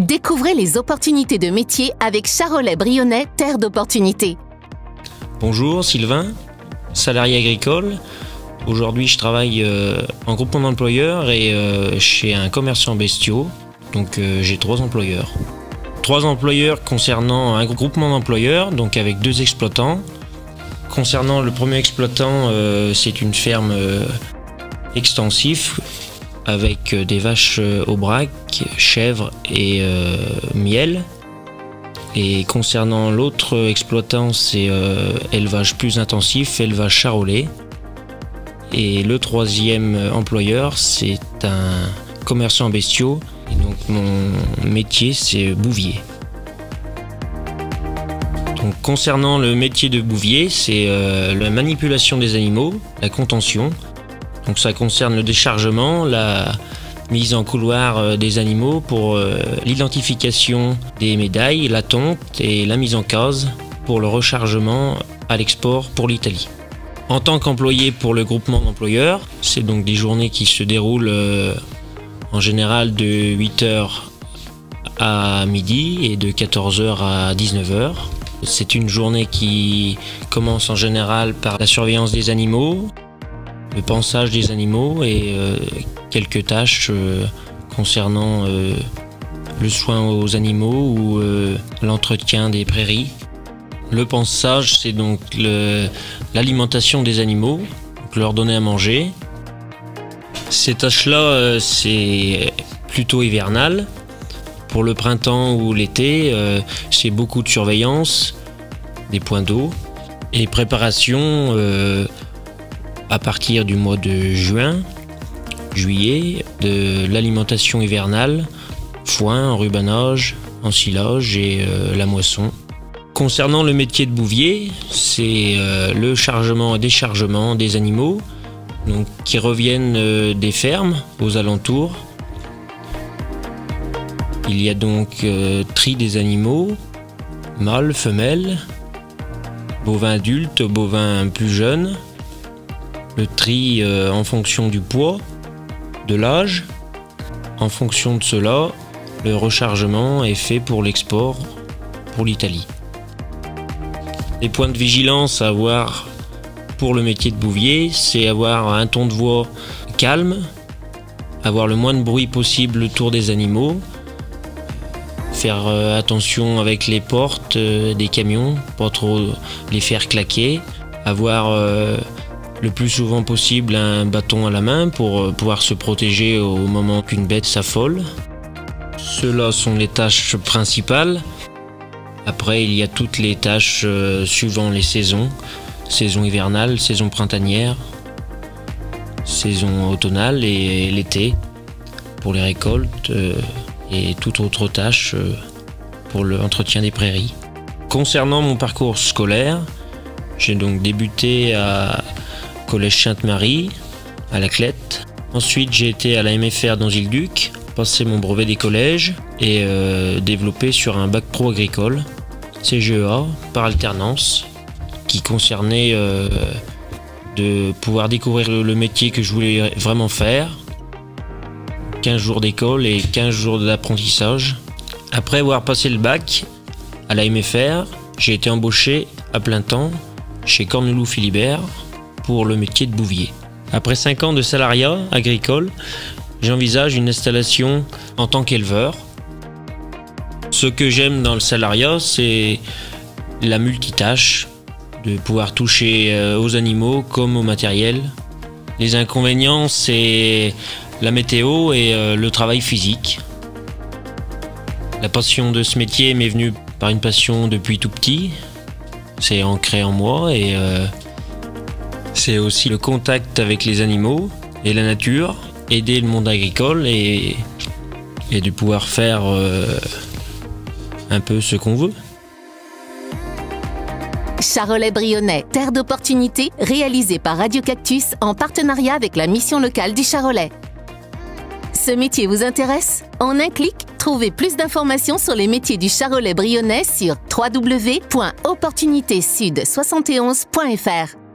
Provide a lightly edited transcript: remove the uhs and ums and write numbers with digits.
Découvrez les opportunités de métier avec Charolais-Brionnais, terre d'opportunités. Bonjour, Sylvain, salarié agricole. Aujourd'hui, je travaille en groupement d'employeurs et chez un commerçant bestiaux. Donc j'ai 3 employeurs. 3 employeurs concernant un groupement d'employeurs, donc avec 2 exploitants. Concernant le premier exploitant, c'est une ferme extensive avec des vaches aubrac, chèvres et miel. Et concernant l'autre exploitant, c'est élevage plus intensif, élevage charolais. Et le 3e employeur, c'est un commerçant bestiaux. Et donc mon métier, c'est bouvier. Donc, concernant le métier de bouvier, c'est la manipulation des animaux, la contention. Donc ça concerne le déchargement, la mise en couloir des animaux pour l'identification des médailles, la tonte et la mise en case pour le rechargement à l'export pour l'Italie. En tant qu'employé pour le groupement d'employeurs, c'est donc des journées qui se déroulent en général de 8h à midi et de 14h à 19h. C'est une journée qui commence en général par la surveillance des animaux, le pansage des animaux et quelques tâches concernant le soin aux animaux ou l'entretien des prairies. Le pansage, c'est donc l'alimentation des animaux, donc leur donner à manger. Ces tâches-là, c'est plutôt hivernal. Pour le printemps ou l'été, c'est beaucoup de surveillance des points d'eau et préparation à partir du mois de juin, juillet, de l'alimentation hivernale, foin, enrubanage, ensilage et la moisson. Concernant le métier de bouvier, c'est le chargement et déchargement des animaux donc, qui reviennent des fermes aux alentours. Il y a donc tri des animaux, mâles, femelles, bovins adultes, bovins plus jeunes. Le tri en fonction du poids, de l'âge. En fonction de cela, le rechargement est fait pour l'export pour l'Italie. Les points de vigilance à avoir pour le métier de bouvier, c'est avoir un ton de voix calme, avoir le moins de bruit possible autour des animaux, faire attention avec les portes des camions, pas trop les faire claquer, avoir le plus souvent possible un bâton à la main pour pouvoir se protéger au moment qu'une bête s'affole. Ceux-là sont les tâches principales. Après, il y a toutes les tâches suivant les saisons. Saison hivernale, saison printanière, saison automnale et l'été pour les récoltes et toute autre tâche pour l'entretien des prairies. Concernant mon parcours scolaire, j'ai donc débuté à Collège Sainte-Marie, à La Clette. Ensuite, j'ai été à la MFR d'Anzy-le-Duc, passé mon brevet des collèges et développé sur un bac pro agricole, CGEA, par alternance, qui concernait de pouvoir découvrir le métier que je voulais vraiment faire. 15 jours d'école et 15 jours d'apprentissage. Après avoir passé le bac à la MFR, j'ai été embauché à plein temps chez Corneloup Philibert pour le métier de bouvier. Après 5 ans de salariat agricole, j'envisage une installation en tant qu'éleveur. Ce que j'aime dans le salariat, c'est la multitâche, de pouvoir toucher aux animaux comme au matériel. Les inconvénients, c'est la météo et le travail physique. La passion de ce métier m'est venue par une passion depuis tout petit. C'est ancré en moi et c'est aussi le contact avec les animaux et la nature, aider le monde agricole et de pouvoir faire un peu ce qu'on veut. Charolais-Brionnais, terre d'opportunités, réalisé par Radio Cactus en partenariat avec la mission locale du Charolais. Ce métier vous intéresse? En un clic, trouvez plus d'informations sur les métiers du Charolais-Brionnais sur www.opportunitésud71.fr.